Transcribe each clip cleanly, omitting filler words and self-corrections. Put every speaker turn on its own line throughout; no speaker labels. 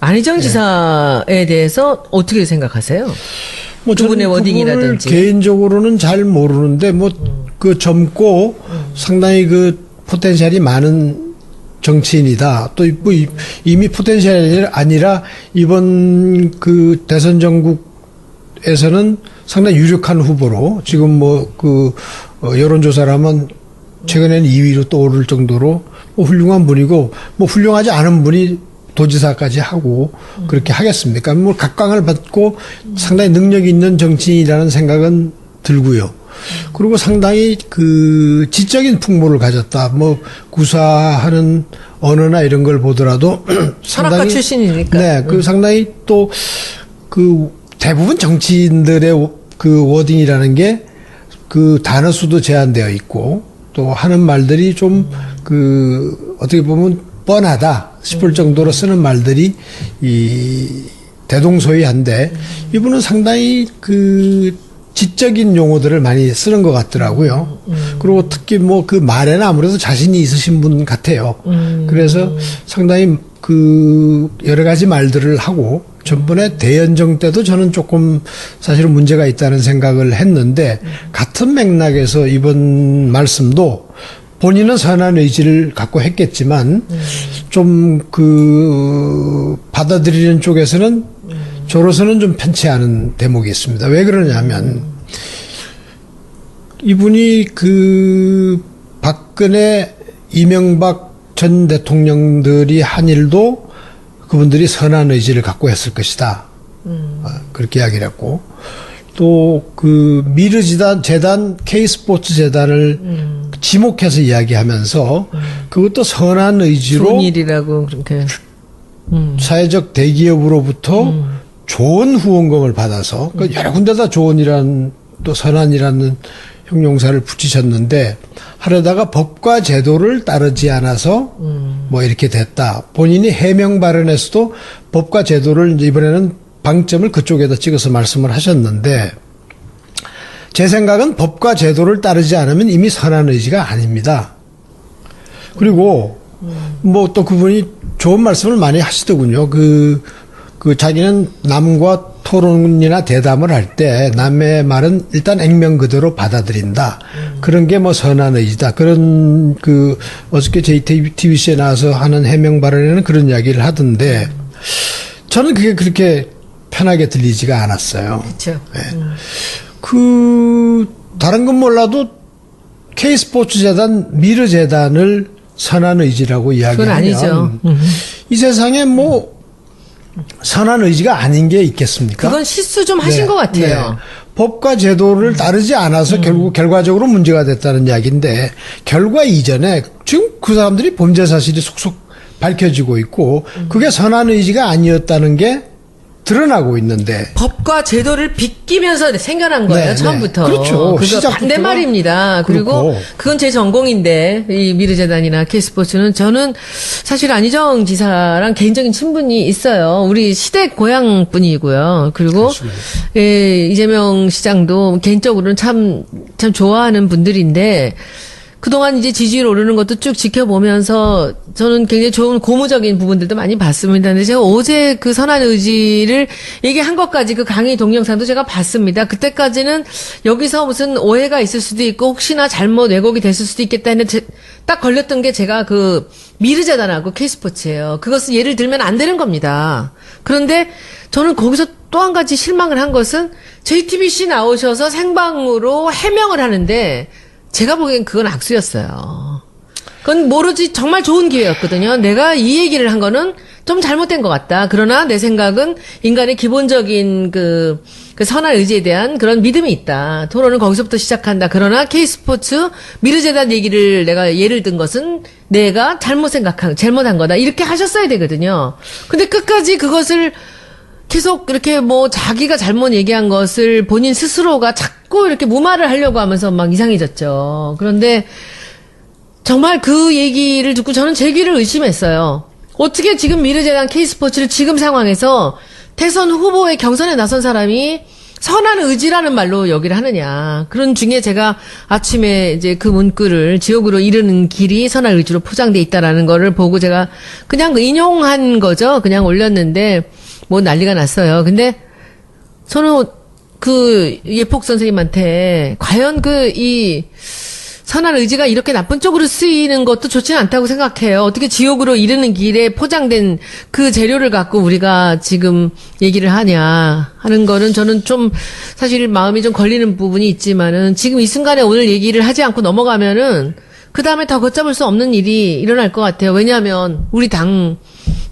안희정 지사에 대해서 어떻게 생각하세요?
뭐
두 분의
저는
워딩이라든지.
개인적으로는 잘 모르는데 뭐 그 젊고 상당히 그 포텐셜이 많은 정치인이다. 또 뭐 이미 포텐셜이 아니라 이번 그 대선 전국에서는 상당히 유력한 후보로 지금 뭐 그 여론조사라면 최근에는 2위로 떠오를 정도로 뭐 훌륭한 분이고 뭐 훌륭하지 않은 분이 도지사까지 하고 그렇게 하겠습니까? 뭐 각광을 받고 상당히 능력이 있는 정치인이라는 생각은 들고요. 그리고 상당히 그 지적인 풍모를 가졌다. 뭐 구사하는 언어나 이런 걸 보더라도
철학가
상당히
출신이니까.
네, 그 상당히 또 그 대부분 정치인들의 그 워딩이라는 게 그 단어 수도 제한되어 있고 또 하는 말들이 좀 그 어떻게 보면 뻔하다 싶을 정도로 쓰는 말들이 이 대동소이한데 이분은 상당히 그 지적인 용어들을 많이 쓰는 것 같더라고요. 그리고 특히 뭐 그 말에는 아무래도 자신이 있으신 분 같아요. 그래서 상당히 그 여러 가지 말들을 하고 전번에 대연정 때도 저는 조금 사실은 문제가 있다는 생각을 했는데 같은 맥락에서 이번 말씀도 본인은 선한 의지를 갖고 했겠지만 좀 그 받아들이는 쪽에서는 저로서는 좀 편치 않은 대목이 있습니다. 왜 그러냐면 이분이 그 박근혜, 이명박 전 대통령들이 한 일도 그분들이 선한 의지를 갖고 했을 것이다. 그렇게 이야기를 했고 또 그 미르재단 K스포츠 재단을 지목해서 이야기하면서 그것도 선한 의지로
좋은 일이라고 그렇게.
사회적 대기업으로부터 좋은 후원금을 받아서 그 여러 군데다 좋은이라는 또 선한이라는 형용사를 붙이셨는데 하려다가 법과 제도를 따르지 않아서 뭐 이렇게 됐다. 본인이 해명 발언에서도 법과 제도를 이제 이번에는 방점을 그쪽에다 찍어서 말씀을 하셨는데 제 생각은 법과 제도를 따르지 않으면 이미 선한 의지가 아닙니다. 그리고 뭐 또 그분이 좋은 말씀을 많이 하시더군요. 그 자기는 남과 토론이나 대담을 할 때 남의 말은 일단 액면 그대로 받아들인다. 그런 게 뭐 선한 의지다. 그런 그 어저께 JTBC에 나와서 하는 해명 발언에는 그런 이야기를 하던데 저는 그게 그렇게 편하게 들리지가 않았어요.
그렇죠.
네. 그 다른 건 몰라도 K스포츠 재단 미르재단을 선한 의지라고 이야기하면
아니죠.
이 세상에 뭐 선한 의지가 아닌 게 있겠습니까?
그건 실수 좀 하신 것 같아요.
네. 법과 제도를 따르지 않아서 결국 결과적으로 문제가 됐다는 이야기인데 결과 이전에 지금 그 사람들이 범죄 사실이 속속 밝혀지고 있고 그게 선한 의지가 아니었다는 게 드러나고 있는데
법과 제도를 비끼면서 생겨난 거예요.
네,
처음부터.
네. 그렇죠.
그거
시작부터가
반대말입니다. 그리고
그렇고.
그건 제 전공인데 이 미르재단이나 K스포츠는 저는 사실 안희정 지사랑 개인적인 친분이 있어요. 우리 시댁 고향 분이고요. 그리고 예, 이재명 시장도 개인적으로는 참 좋아하는 분들인데 그동안 이제 지지율 오르는 것도 쭉 지켜보면서 저는 굉장히 좋은 고무적인 부분들도 많이 봤습니다. 근데 제가 어제 그 선한 의지를 얘기한 것까지 그 강의 동영상도 제가 봤습니다. 그때까지는 여기서 무슨 오해가 있을 수도 있고 혹시나 잘못 왜곡이 됐을 수도 있겠다 했는데 딱 걸렸던 게 제가 그 미르재단하고 K스포츠예요. 그것은 예를 들면 안 되는 겁니다. 그런데 저는 거기서 또 한 가지 실망을 한 것은 JTBC 나오셔서 생방으로 해명을 하는데 제가 보기엔 그건 악수였어요. 그건 모르지 정말 좋은 기회였거든요. 내가 이 얘기를 한 거는 좀 잘못된 것 같다. 그러나 내 생각은 인간의 기본적인 그 선한 의지에 대한 그런 믿음이 있다. 토론은 거기서부터 시작한다. 그러나 K스포츠 미르재단 얘기를 내가 예를 든 것은 내가 잘못한 거다. 이렇게 하셨어야 되거든요. 근데 끝까지 그것을 계속 이렇게 뭐 자기가 잘못 얘기한 것을 본인 스스로가 자꾸 이렇게 무마를 하려고 하면서 막 이상해졌죠. 그런데 정말 그 얘기를 듣고 저는 제 귀를 의심했어요. 어떻게 지금 미르재단 K스포츠를 지금 상황에서 대선 후보의 경선에 나선 사람이 선한 의지라는 말로 여기를 하느냐. 그런 중에 제가 아침에 이제 그 문구를 지옥으로 이르는 길이 선한 의지로 포장돼 있다라는 거를 보고 제가 그냥 인용한 거죠. 그냥 올렸는데 뭐 난리가 났어요. 근데 저는 그 예폭 선생님한테 과연 이 선한 의지가 이렇게 나쁜 쪽으로 쓰이는 것도 좋지는 않다고 생각해요. 어떻게 지옥으로 이르는 길에 포장된 그 재료를 갖고 우리가 지금 얘기를 하냐 하는 거는 저는 좀 사실 마음이 좀 걸리는 부분이 있지만은 지금 이 순간에 오늘 얘기를 하지 않고 넘어가면은 그 다음에 더 걷잡을 수 없는 일이 일어날 것 같아요. 왜냐하면 우리 당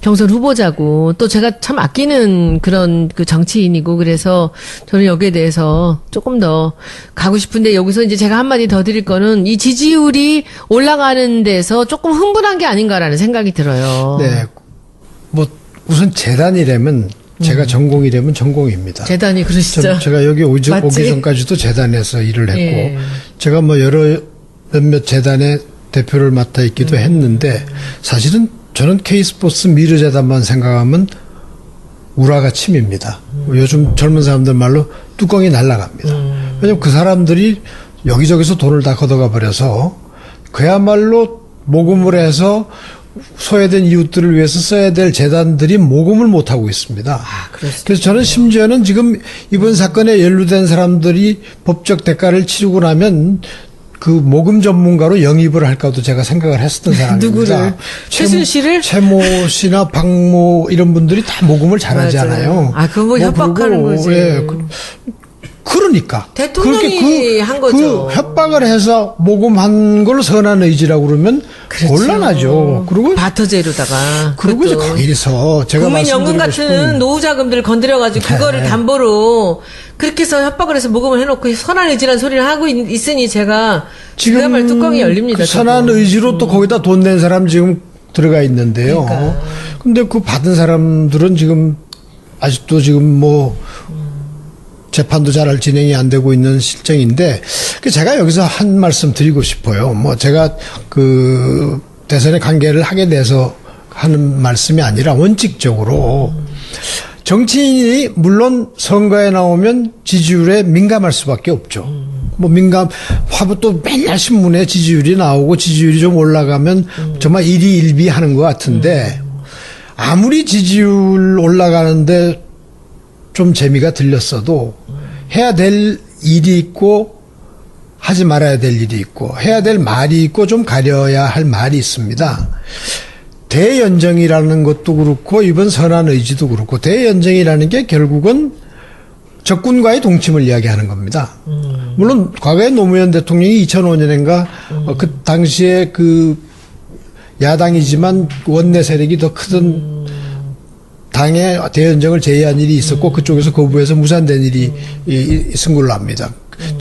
경선 후보자고 또 제가 참 아끼는 그런 그 정치인이고 그래서 저는 여기에 대해서 조금 더 가고 싶은데 여기서 이제 제가 한마디 더 드릴 거는 이 지지율이 올라가는 데서 조금 흥분한 게 아닌가라는 생각이 들어요.
네. 뭐 우선 재단이라면 제가 전공이라면 전공입니다.
재단이 그러시죠.
제가 여기 오기
맞지?
전까지도 재단에서 일을 했고
예.
제가 뭐 몇몇 재단의 대표를 맡아 있기도 했는데 사실은 저는 K스포츠 미르재단만 생각하면 우라가 침입니다. 요즘 젊은 사람들 말로 뚜껑이 날아갑니다. 왜냐하면 그 사람들이 여기저기서 돈을 다 걷어가 버려서 그야말로 모금을 해서 소외된 이웃들을 위해서 써야 될 재단들이 모금을 못하고 있습니다. 그래서 저는 심지어는 지금 이번 사건에 연루된 사람들이 법적 대가를 치르고 나면 그 모금 전문가로 영입을 할까도 제가 생각을 했었던 사람입니다.
누구를? 최순실을?
최모 씨나 박모 이런 분들이 다 모금을 잘하잖아요.
아, 그거 뭐 협박하는 거지.
예, 그러니까
대통령이
그렇게
한 거죠.
그 협박을 해서 모금한 걸 선한 의지라고 그러면
그렇죠.
곤란하죠. 그리고
바터제로다가
그리고 이제 거기서 제가
국민연금
말씀드리고
같은
싶은
노후 자금들을 건드려가지고 그거를 담보로 그렇게 해서 협박을 해서 모금을 해놓고 선한 의지라는 소리를 하고 있으니 제가
지금
그야말로 뚜껑이 열립니다.
그 선한 의지로 또 거기다 돈 낸 사람 지금 들어가 있는데요.
그러니까.
근데 그 받은 사람들은 지금 아직도 지금 뭐 재판도 잘 진행이 안 되고 있는 실정인데 제가 여기서 한 말씀 드리고 싶어요. 뭐 제가 그 대선에 관계를 하게 돼서 하는 말씀이 아니라 원칙적으로 정치인이 물론 선거에 나오면 지지율에 민감할 수밖에 없죠. 뭐 화보 또 맨날 신문에 지지율이 나오고 지지율이 좀 올라가면 정말 일희일비 하는 것 같은데 아무리 지지율 올라가는데 좀 재미가 들렸어도 해야 될 일이 있고 하지 말아야 될 일이 있고 해야 될 말이 있고 좀 가려야 할 말이 있습니다. 대연정이라는 것도 그렇고 이번 선한 의지도 그렇고 대연정이라는 게 결국은 적군과의 동침을 이야기하는 겁니다. 물론 과거에 노무현 대통령이 2005년인가 그 당시에 그 야당이지만 원내 세력이 더 크던 당의 대연정을 제의한 일이 있었고 그쪽에서 거부해서 무산된 일이 있은 걸로 압니다.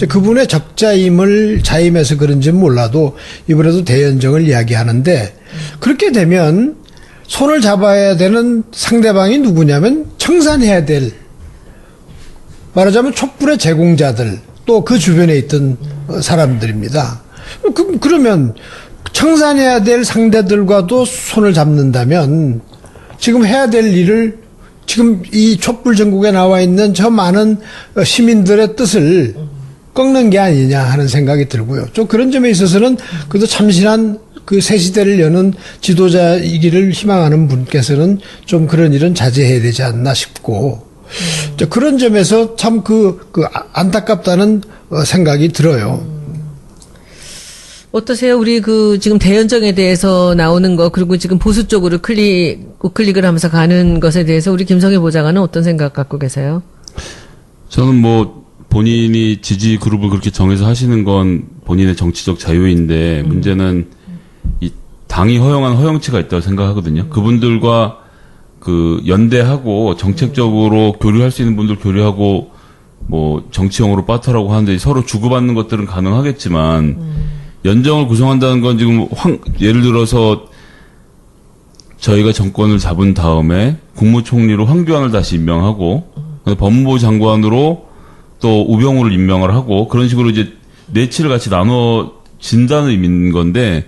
그분의 적자임을 자임해서 그런지는 몰라도 이번에도 대연정을 이야기하는데 그렇게 되면 손을 잡아야 되는 상대방이 누구냐면 청산해야 될 말하자면 촛불의 제공자들 또 그 주변에 있던 사람들입니다. 그러면 청산해야 될 상대들과도 손을 잡는다면 지금 해야 될 일을 지금 이 촛불 전국에 나와 있는 저 많은 시민들의 뜻을 꺾는 게 아니냐 하는 생각이 들고요. 좀 그런 점에 있어서는 그래도 참신한 그 새 시대를 여는 지도자이기를 희망하는 분께서는 좀 그런 일은 자제해야 되지 않나 싶고 그런 점에서 참 안타깝다는 생각이 들어요.
어떠세요? 우리 지금 대연정에 대해서 나오는 거, 그리고 지금 보수 쪽으로 우클릭을 하면서 가는 것에 대해서 우리 김성애 보좌관은 어떤 생각 갖고 계세요?
저는 뭐, 본인이 지지 그룹을 그렇게 정해서 하시는 건 본인의 정치적 자유인데, 문제는 이 당이 허용한 허용치가 있다고 생각하거든요. 그분들과 연대하고 정책적으로 교류할 수 있는 분들 교류하고, 뭐, 정치용으로 빠터라고 하는데 서로 주고받는 것들은 가능하겠지만, 연정을 구성한다는 건 지금 예를 들어서 저희가 정권을 잡은 다음에 국무총리로 황교안을 다시 임명하고 법무부 장관으로 또 우병우를 임명을 하고 그런 식으로 이제 내치를 같이 나눠진다는 의미인 건데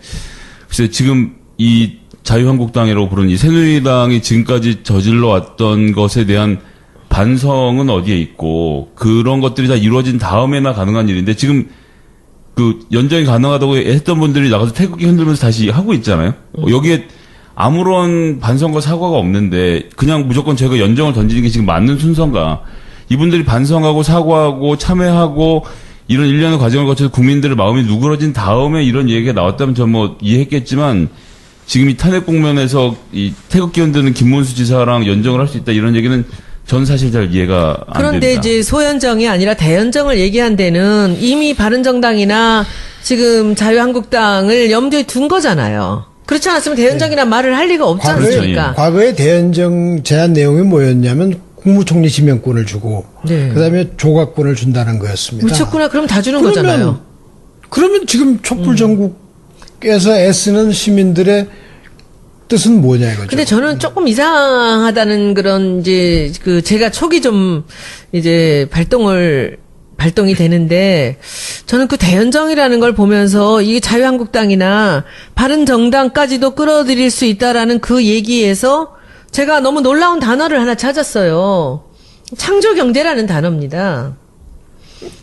글쎄 지금 이 자유한국당이라고 부르는 이 새누리당이 지금까지 저질러 왔던 것에 대한 반성은 어디에 있고 그런 것들이 다 이루어진 다음에나 가능한 일인데 지금 그 연정이 가능하다고 했던 분들이 나가서 태극기 흔들면서 다시 하고 있잖아요. 여기에 아무런 반성과 사과가 없는데 그냥 무조건 제가 연정을 던지는 게 지금 맞는 순서인가? 이분들이 반성하고 사과하고 참여하고 이런 일련의 과정을 거쳐서 국민들의 마음이 누그러진 다음에 이런 얘기가 나왔다면 저 뭐 이해했겠지만 지금 이 탄핵 국면에서 이 태극기 흔드는 김문수 지사랑 연정을 할 수 있다 이런 얘기는 전 사실 잘 이해가 안
그런데
됩니다.
이제 소연정이 아니라 대연정을 얘기한 데는 이미 바른정당이나 지금 자유한국당을 염두에 둔 거잖아요. 그렇지 않았으면 대연정이란 말을 할 리가 없지 않습니까?
과거에 대연정 제안 내용이 뭐였냐면 국무총리 지명권을 주고
네.
그다음에 조각권을 준다는 거였습니다.
미쳤구나. 그럼 다 주는 거잖아요.
그러면 지금 촛불 전국에서 애쓰는 시민들의 뜻은 뭐냐 이거죠.
근데 저는 조금 이상하다는 그런 이제 그 제가 촉이 좀 이제 발동이 되는데 저는 그 대연정이라는 걸 보면서 이 자유한국당이나 바른정당까지도 끌어들일 수 있다라는 그 얘기에서 제가 너무 놀라운 단어를 하나 찾았어요. 창조경제라는 단어입니다.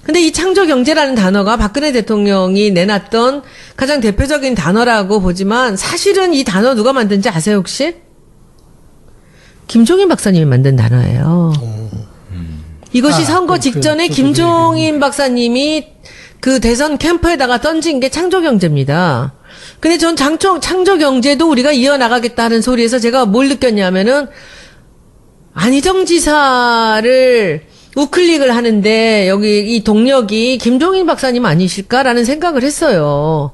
근데 이 창조경제라는 단어가 박근혜 대통령이 내놨던 가장 대표적인 단어라고 보지만 사실은 이 단어 누가 만든지 아세요 혹시? 김종인 박사님이 만든 단어예요. 이것이 선거 직전에 김종인 박사님이 그 대선 캠프에다가 던진 게 창조경제입니다. 근데 전 창조경제도 우리가 이어나가겠다는 소리에서 제가 뭘 느꼈냐면은 안희정 지사를 우클릭을 하는데 여기 이 동력이 김종인 박사님 아니실까라는 생각을 했어요.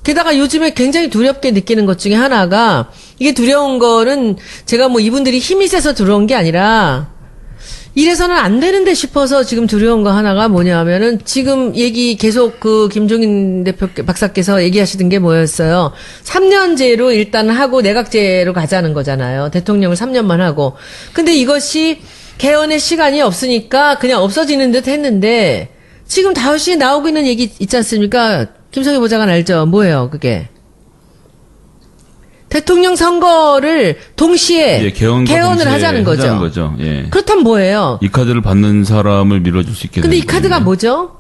게다가 요즘에 굉장히 두렵게 느끼는 것 중에 하나가 이게 두려운 거는 제가 뭐 이분들이 힘이 세서 들어온 게 아니라 이래서는 안 되는데 싶어서 지금 두려운 거 하나가 뭐냐면은 지금 얘기 계속 그 김종인 박사께서 얘기하시던 게 뭐였어요. 3년제로 일단 하고 내각제로 가자는 거잖아요. 대통령을 3년만 하고. 근데 이것이 개헌의 시간이 없으니까 그냥 없어지는 듯 했는데 지금 5시에 나오고 있는 얘기 있지 않습니까? 김성애 보좌관 알죠? 뭐예요, 그게? 대통령 선거를 동시에
예,
개헌을
동시에
하자는 거죠.
예.
그렇다면 뭐예요?
이 카드를 받는 사람을 밀어줄 수 있게
근데 이
되는
카드가
거예요.
뭐죠?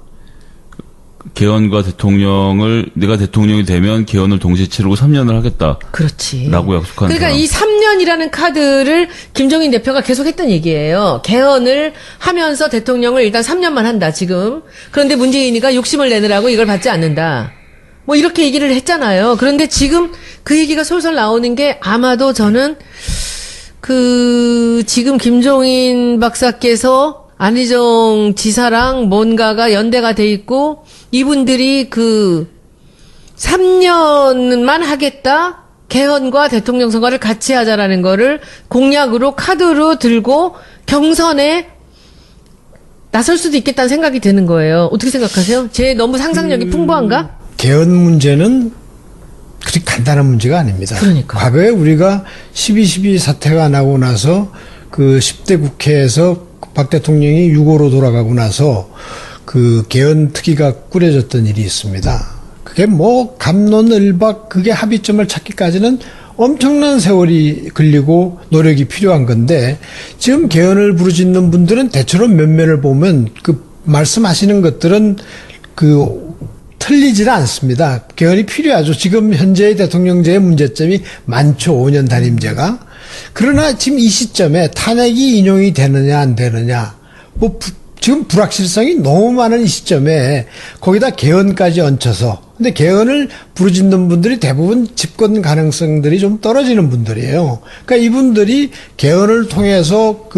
개헌과 대통령을 내가 대통령이 되면 개헌을 동시에 치르고 3년을 하겠다.
그렇지.
라고 약속하는
그러니까
사람.
이 3년이라는 카드를 김종인 대표가 계속 했던 얘기예요. 개헌을 하면서 대통령을 일단 3년만 한다, 지금. 그런데 문재인이가 욕심을 내느라고 이걸 받지 않는다. 뭐 이렇게 얘기를 했잖아요. 그런데 지금 그 얘기가 솔솔 나오는 게 아마도 저는 지금 김종인 박사께서 안희정 지사랑 뭔가가 연대가 돼 있고 이분들이 3년만 하겠다. 개헌과 대통령 선거를 같이 하자라는 거를 공약으로 카드로 들고 경선에 나설 수도 있겠다는 생각이 드는 거예요. 어떻게 생각하세요? 제 너무 상상력이 풍부한가?
개헌 문제는 그렇게 간단한 문제가 아닙니다.
그러니까.
과거에 우리가 12.12 사태가 나고 나서 그 10대 국회에서 박 대통령이 6.5로 돌아가고 나서 그 개헌 특위가 꾸려졌던 일이 있습니다. 그게 뭐 갑론을박 그게 합의점을 찾기까지는 엄청난 세월이 걸리고 노력이 필요한 건데 지금 개헌을 부르짖는 분들은 대체로 면면을 보면 그 말씀하시는 것들은 틀리지는 않습니다. 개헌이 필요하죠. 지금 현재의 대통령제의 문제점이 많죠. 5년 단임제가. 그러나 지금 이 시점에 탄핵이 인용이 되느냐 안 되느냐 지금 불확실성이 너무 많은 이 시점에 거기다 개헌까지 얹혀서 근데 개헌을 부르짖는 분들이 대부분 집권 가능성들이 좀 떨어지는 분들이에요. 그러니까 이분들이 개헌을 통해서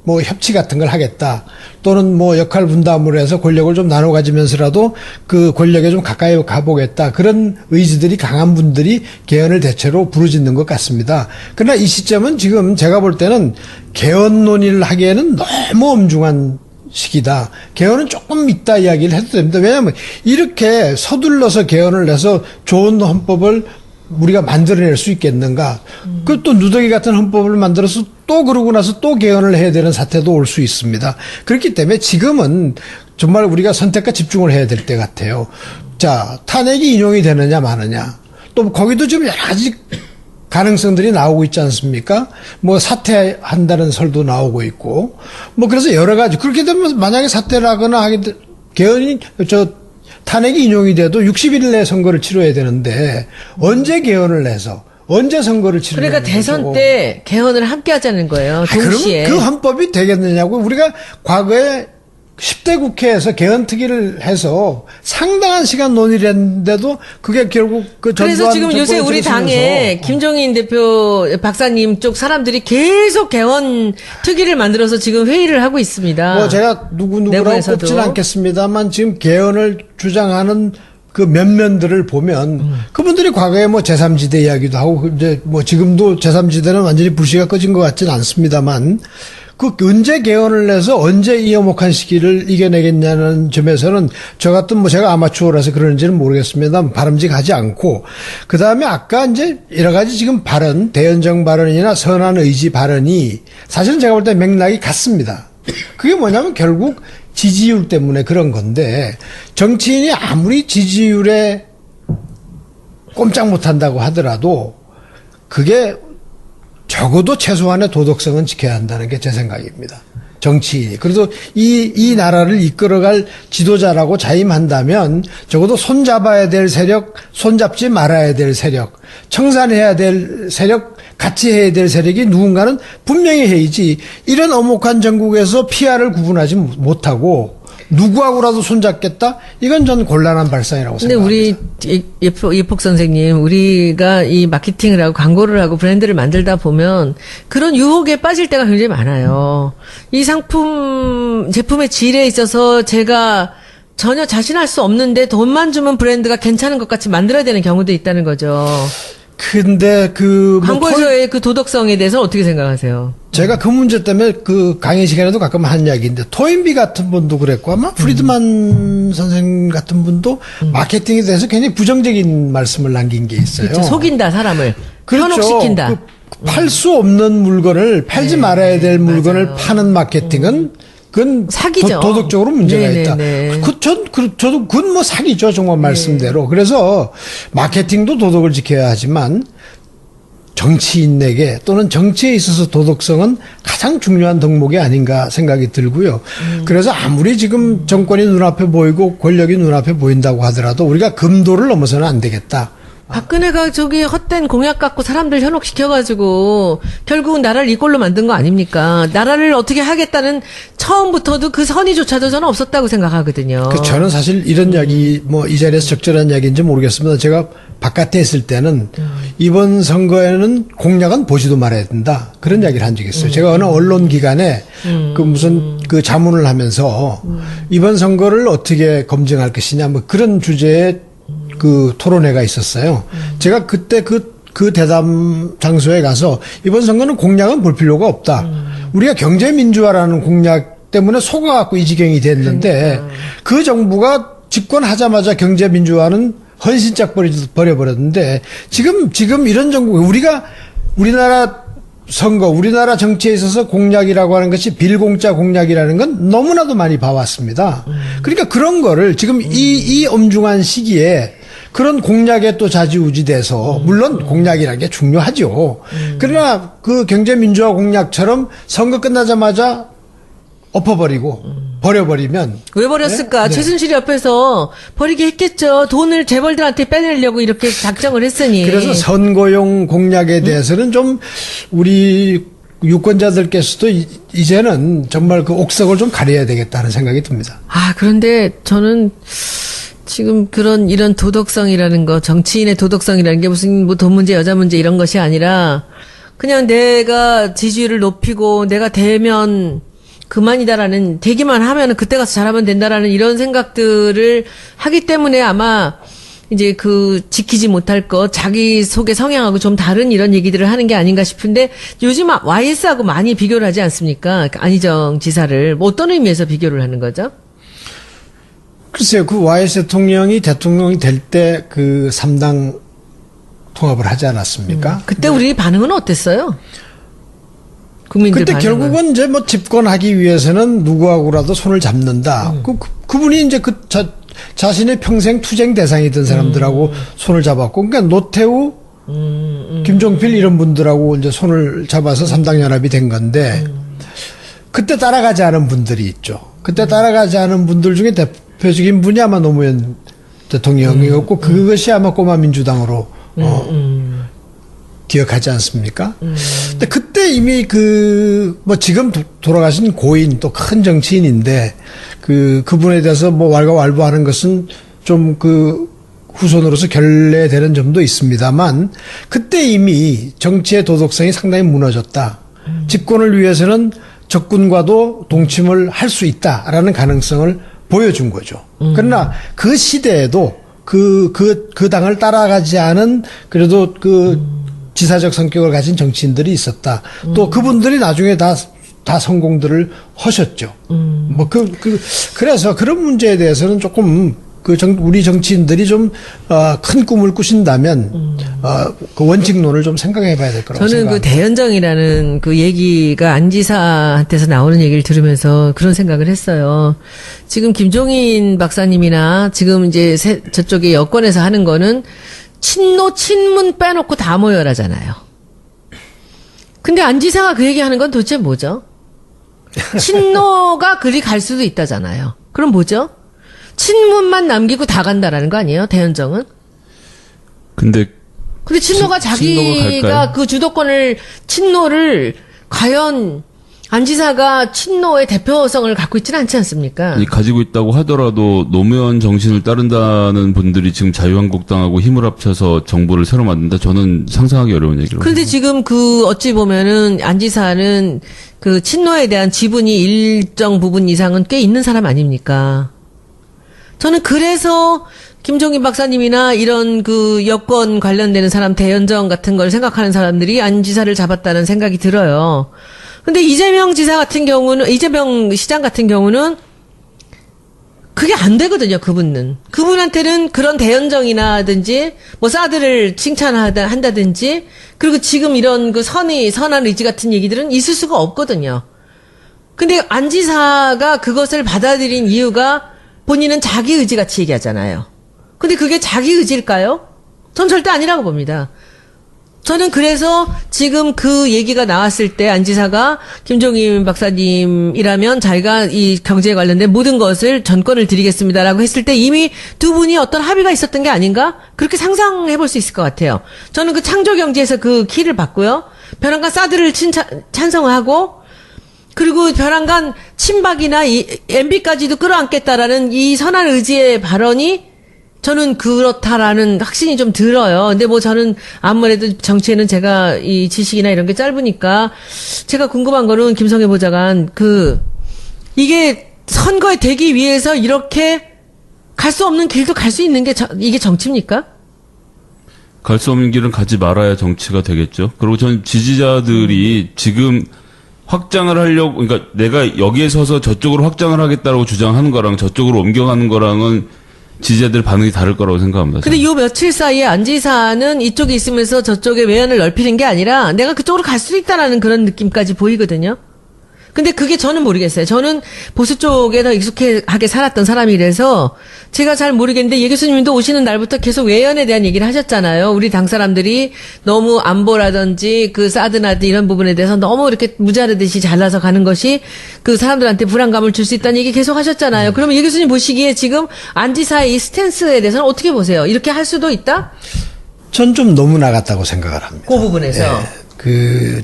뭐 협치 같은 걸 하겠다. 또는 뭐 역할 분담을 해서 권력을 좀 나눠 가지면서라도 그 권력에 좀 가까이 가보겠다. 그런 의지들이 강한 분들이 개헌을 대체로 부르짖는 것 같습니다. 그러나 이 시점은 지금 제가 볼 때는 개헌 논의를 하기에는 너무 엄중한 시기다. 개헌은 조금 이따 이야기를 해도 됩니다. 왜냐하면 이렇게 서둘러서 개헌을 해서 좋은 헌법을 우리가 만들어낼 수 있겠는가? 그 또 누더기 같은 헌법을 만들어서 또 그러고 나서 또 개헌을 해야 되는 사태도 올 수 있습니다. 그렇기 때문에 지금은 정말 우리가 선택과 집중을 해야 될 때 같아요. 자, 탄핵이 인용이 되느냐 마느냐. 또 거기도 지금 여러 가지 가능성들이 나오고 있지 않습니까? 뭐 사퇴한다는 설도 나오고 있고 뭐 그래서 여러 가지 그렇게 되면 만약에 사퇴를 하거나 하게 개헌이 탄핵이 인용이 돼도 60일 내에 선거를 치러야 되는데 언제 개헌을 해서 언제 선거를 치르는
그러니까 대선 때 개헌을 함께 하자는 거예요. 동시에.
그러면 그 헌법이 되겠느냐고 우리가 과거에 10대 국회에서 개헌특위를 해서 상당한 시간 논의를 했는데도 그게 결국 그
그래서 지금 요새 우리 당에 김종인 대표 박사님 쪽 사람들이 계속 개헌 특위를 만들어서 지금 회의를 하고 있습니다.
뭐 제가 누구라고
내부에서도.
꼽지는 않겠습니다만 지금 개헌을 주장하는 그 면면들을 보면 그분들이 과거에 뭐 제3지대 이야기도 하고 이제 뭐 지금도 제3지대는 완전히 불씨가 꺼진 것 같지는 않습니다만 그 언제 개헌을 해서 언제 이 엄혹한 시기를 이겨내겠냐는 점에서는 저 같은 뭐 제가 아마추어라서 그러는지는 모르겠습니다만 바람직하지 않고 그 다음에 아까 이제 여러 가지 지금 발언 대연정 발언이나 선한 의지 발언이 사실은 제가 볼 때 맥락이 같습니다. 그게 뭐냐면 결국 지지율 때문에 그런 건데 정치인이 아무리 지지율에 꼼짝 못한다고 하더라도 그게 적어도 최소한의 도덕성은 지켜야 한다는 게 제 생각입니다. 정치인이. 그래도 이 나라를 이끌어갈 지도자라고 자임한다면 적어도 손잡아야 될 세력, 손잡지 말아야 될 세력, 청산해야 될 세력, 같이 해야 될 세력이 누군가는 분명히 해야지 이런 엄혹한 전국에서 피아를 구분하지 못하고 누구하고라도 손잡겠다? 이건 전 곤란한 발상이라고
근데
생각합니다.
우리 예폭 선생님, 우리가 이 마케팅을 하고 광고를 하고 브랜드를 만들다 보면 그런 유혹에 빠질 때가 굉장히 많아요. 이 제품의 질에 있어서 제가 전혀 자신할 수 없는데 돈만 주면 브랜드가 괜찮은 것 같이 만들어야 되는 경우도 있다는 거죠.
근데
광고에서의 그 도덕성에 대해서 어떻게 생각하세요?
제가 그 문제 때문에 그 강의 시간에도 가끔 한 이야기인데 토인비 같은 분도 그랬고 아마 프리드만 선생 같은 분도 마케팅에 대해서 굉장히 부정적인 말씀을 남긴 게 있어요.
그렇죠. 속인다 사람을.
그렇죠.
현혹시킨다.
팔 수 없는 물건을 팔지 말아야 될 물건을 파는 마케팅은 그건
사기죠.
도덕적으로 문제가
네네네.
있다. 저도 그건 뭐 사기죠. 정말 말씀대로. 그래서 마케팅도 도덕을 지켜야 하지만 정치인에게 또는 정치에 있어서 도덕성은 가장 중요한 덕목이 아닌가 생각이 들고요. 그래서 아무리 지금 정권이 눈앞에 보이고 권력이 눈앞에 보인다고 하더라도 우리가 금도를 넘어서는 안 되겠다.
박근혜가 저기 헛된 공약 갖고 사람들 현혹시켜가지고 결국은 나라를 이 꼴로 만든 거 아닙니까? 나라를 어떻게 하겠다는 처음부터도 그 선의조차도 저는 없었다고 생각하거든요.
저는 사실 이런 이야기 뭐 이 자리에서 적절한 이야기인지 모르겠습니다. 제가 바깥에 있을 때는 이번 선거에는 공약은 보지도 말아야 된다. 그런 이야기를 한 적이 있어요. 제가 어느 언론 기관에 그 무슨 그 자문을 하면서 이번 선거를 어떻게 검증할 것이냐 뭐 그런 주제의 그 토론회가 있었어요. 제가 그때 그 대담 장소에 가서 이번 선거는 공약은 볼 필요가 없다. 우리가 경제민주화라는 공약 때문에 속아갖고 이 지경이 됐는데 그 정부가 집권하자마자 경제민주화는 헌신짝 버려버렸는데 지금 이런 정부 우리나라 선거, 우리나라 정치에 있어서 공약이라고 하는 것이 빌공짜 공약이라는 건 너무나도 많이 봐왔습니다. 그러니까 그런 거를 지금 이 엄중한 시기에 그런 공약에 또 좌지우지돼서 물론 공약이라는 게 중요하죠. 그러나 그 경제민주화 공약처럼 선거 끝나자마자 엎어버리고 버려버리면
왜 버렸을까?
네?
최순실 옆에서 버리게 했겠죠. 돈을 재벌들한테 빼내려고 이렇게 작정을 했으니.
그래서 선거용 공약에 대해서는 좀 우리 유권자들께서도 이제는 정말 그 옥석을 좀 가려야 되겠다는 생각이 듭니다.
그런데 저는 지금 이런 도덕성이라는 거, 정치인의 도덕성이라는 게 무슨 뭐 돈 문제, 여자 문제 이런 것이 아니라 그냥 내가 지지율을 높이고 내가 되면 그만이다라는, 되기만 하면은 그때 가서 잘하면 된다라는 이런 생각들을 하기 때문에 아마 이제 지키지 못할 것, 자기 속의 성향하고 좀 다른 이런 얘기들을 하는 게 아닌가 싶은데 요즘 YS하고 많이 비교를 하지 않습니까? 안희정 지사를. 뭐 어떤 의미에서 비교를 하는 거죠?
글쎄요, 그 YS 대통령이 될 때 그 3당 통합을 하지 않았습니까?
그때 우리 반응은 어땠어요? 국민들
그때
반응은.
결국은 이제 뭐 집권하기 위해서는 누구하고라도 손을 잡는다. 그분이 이제 자신의 평생 투쟁 대상이던 사람들하고 손을 잡았고, 그러니까 노태우, 김종필 이런 분들하고 이제 손을 잡아서 3당 연합이 된 건데 그때 따라가지 않은 분들이 있죠. 그때 따라가지 않은 분들 중에 대표적인 분이 아마 노무현 대통령이었고 그것이 아마 꼬마 민주당으로 기억하지 않습니까? 근데 그때 이미 뭐 지금 돌아가신 고인 또 큰 정치인인데 그분에 대해서 뭐 왈가왈부하는 것은 좀 후손으로서 결례되는 점도 있습니다만 그때 이미 정치의 도덕성이 상당히 무너졌다. 집권을 위해서는 적군과도 동침을 할 수 있다라는 가능성을 보여준 거죠. 그러나 그 시대에도 그 당을 따라가지 않은 그래도 지사적 성격을 가진 정치인들이 있었다. 또 그분들이 나중에 다 성공들을 하셨죠. 그래서 그런 문제에 대해서는 조금 우리 정치인들이 좀 큰 꿈을 꾸신다면 그 원칙론을 좀 생각해 봐야 될 거라고
저는
생각합니다.
대연정이라는 그 얘기가 안 지사한테서 나오는 얘기를 들으면서 그런 생각을 했어요. 지금 김종인 박사님이나 지금 이제 저쪽에 여권에서 하는 거는 친문 빼놓고 다 모여라잖아요. 근데 안 지사가 그 얘기하는 건 도대체 뭐죠? 친노가 그리 갈 수도 있다잖아요. 그럼 뭐죠? 친문만 남기고 다 간다라는 거 아니에요? 대연정은? 근데 친노가 자기가 그 주도권을 친노를 과연 안 지사가 친노의 대표성을 갖고 있지는 않지 않습니까?
가지고 있다고 하더라도 노무현 정신을 따른다는 분들이 지금 자유한국당하고 힘을 합쳐서 정부를 새로 만든다. 저는 상상하기 어려운 얘기로.
그런데 지금 어찌 보면은 안 지사는 그 친노에 대한 지분이 일정 부분 이상은 꽤 있는 사람 아닙니까? 저는 그래서 김종인 박사님이나 이런 여권 관련되는 사람 대연정 같은 걸 생각하는 사람들이 안 지사를 잡았다는 생각이 들어요. 근데 이재명 시장 같은 경우는 그게 안 되거든요, 그분은. 그분한테는 그런 대연정이나든지, 뭐, 사드를 칭찬한다든지, 그리고 지금 이런 선한 의지 같은 얘기들은 있을 수가 없거든요. 근데 안 지사가 그것을 받아들인 이유가 본인은 자기 의지같이 얘기하잖아요. 근데 그게 자기 의지일까요? 전 절대 아니라고 봅니다. 저는 그래서 지금 그 얘기가 나왔을 때 안 지사가 김종인 박사님이라면 자기가 이 경제에 관련된 모든 것을 전권을 드리겠습니다라고 했을 때 이미 두 분이 어떤 합의가 있었던 게 아닌가? 그렇게 상상해 볼 수 있을 것 같아요. 저는 그 창조경제에서 그 키를 받고요. 벼랑간 사드를 찬성하고 그리고 벼랑간 친박이나 MB까지도 끌어안겠다라는 이 선한 의지의 발언이 저는 그렇다라는 확신이 좀 들어요. 근데 뭐 저는 아무래도 정치에는 제가 이 지식이나 이런 게 짧으니까 제가 궁금한 거는 김성애 보좌관 이게 선거에 되기 위해서 이렇게 갈 수 없는 길도 갈 수 있는 게 이게 정치입니까?
갈 수 없는 길은 가지 말아야 정치가 되겠죠. 그리고 저는 지지자들이 지금 확장을 하려고, 그러니까 내가 여기에 서서 저쪽으로 확장을 하겠다고 주장하는 거랑 저쪽으로 옮겨가는 거랑은 지지자들 반응이 다를 거라고 생각합니다.
근데 요 며칠 사이에 안 지사는 이쪽에 있으면서 저쪽에 외연을 넓히는 게 아니라 내가 그쪽으로 갈 수 있다라는 그런 느낌까지 보이거든요. 근데 그게 저는 모르겠어요. 저는 보수 쪽에 더 익숙하게 살았던 사람이라서 제가 잘 모르겠는데 예 교수님도 오시는 날부터 계속 외연에 대한 얘기를 하셨잖아요. 우리 당 사람들이 너무 안보라든지 사드나드 이런 부분에 대해서 너무 이렇게 무자르듯이 잘라서 가는 것이 그 사람들한테 불안감을 줄 수 있다는 얘기 계속 하셨잖아요. 그러면 예 교수님 보시기에 지금 안 지사의 이 스탠스에 대해서는 어떻게 보세요? 이렇게 할 수도 있다?
전 좀 너무 나갔다고 생각을 합니다.
그 부분에서.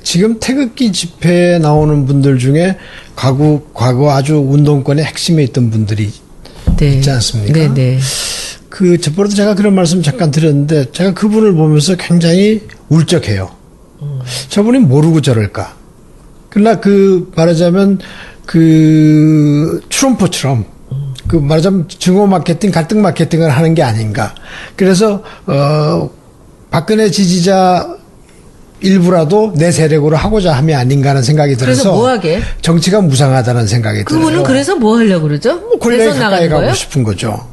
지금 태극기 집회에 나오는 분들 중에 과거 아주 운동권의 핵심에 있던 분들이 있지 않습니까?
네네.
저번에도 제가 그런 말씀 잠깐 드렸는데 제가 그분을 보면서 굉장히 울적해요. 저분이 모르고 저럴까. 그러나 말하자면 트럼프처럼 말하자면 증오 마케팅, 갈등 마케팅을 하는 게 아닌가. 그래서 박근혜 지지자 일부라도 내 세력으로 하고자 함이 아닌가 하는 생각이 들어서
그래서 뭐하게?
정치가 무상하다는 생각이 들어요.
그분은 그래서 뭐 하려고 그러죠?
권력에 가까이 가고 싶은 거죠.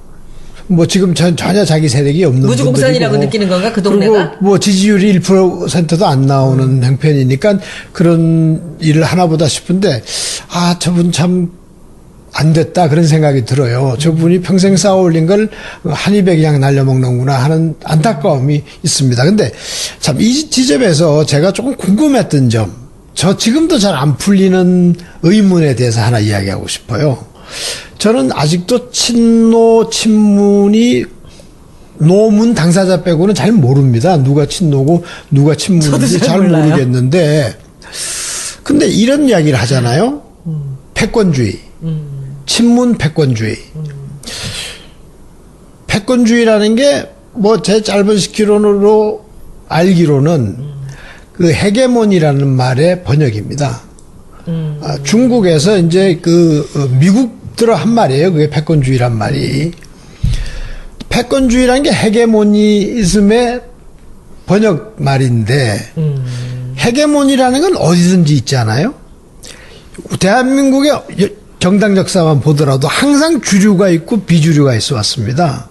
뭐 지금 전혀 자기 세력이 없는
무주공산이라고
분들이고,
느끼는 건가 그 동네가?
그리고 뭐 지지율이 1%도 안 나오는 형편이니까 그런 일을 하나보다 싶은데 저분 참 안 됐다 그런 생각이 들어요. 저분이 평생 쌓아올린 걸 한 입에 그냥 날려먹는구나 하는 안타까움이 있습니다. 근데 참 이 지점에서 제가 조금 궁금했던 점, 저 지금도 잘 안 풀리는 의문에 대해서 하나 이야기하고 싶어요. 저는 아직도 친노 친문이 노문 당사자 빼고는 잘 모릅니다. 누가 친노고 누가 친문인지 잘
몰라요.
모르겠는데, 근데 이런 이야기를 하잖아요. 패권주의. 친문 패권주의. 패권주의라는 게 뭐 제 짧은 시키론으로 알기로는 그 헤게몬이라는 말의 번역입니다. 중국에서 이제 미국 들어 한 말이에요. 그게 패권주의란 말이. 패권주의라는 게 헤게모니즘의 번역 말인데, 헤게몬이라는 건 어디든지 있잖아요. 대한민국의 정당 역사만 보더라도 항상 주류가 있고 비주류가 있어 왔습니다.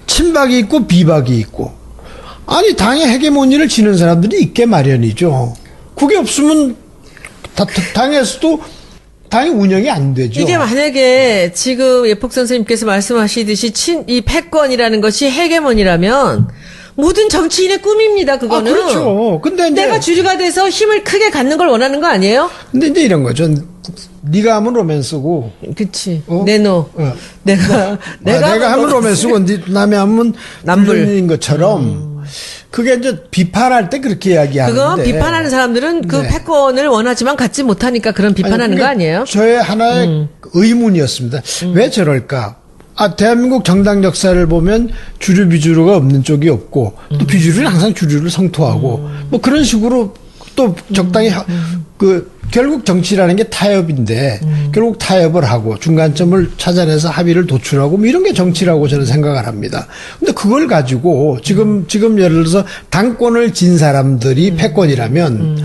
친박이 있고 비박이 있고. 아니, 당의 헤게모니를 지는 사람들이 있게 마련이죠. 그게 없으면 당에서도 당이 운영이 안 되죠.
이게 만약에 지금 예폭 선생님께서 말씀하시듯이 이 패권이라는 것이 헤게몬이라면 모든 정치인의 꿈입니다. 그거는.
그렇죠. 근데 이제
내가 주류가 돼서 힘을 크게 갖는 걸 원하는 거 아니에요?
근데 이제 이런 거죠. 네가 하면 로맨스고.
그치. 내노. 내가
하면 로맨스고 남이 하면 남불인 것처럼. 그게 이제 비판할 때 그렇게 이야기하는데.
그거 비판하는 사람들은 그
네.
패권을 원하지만 갖지 못하니까 그런 비판하는 거 아니에요?
저의 하나의 의문이었습니다. 왜 저럴까? 대한민국 정당 역사를 보면 주류 비주류가 없는 쪽이 없고 또 비주류는 항상 주류를 성토하고 뭐 그런 식으로 또 적당히 결국 정치라는 게 타협인데 결국 타협을 하고 중간점을 찾아내서 합의를 도출하고 뭐 이런 게 정치라고 저는 생각을 합니다. 근데 그걸 가지고 지금 예를 들어서 당권을 진 사람들이 패권이라면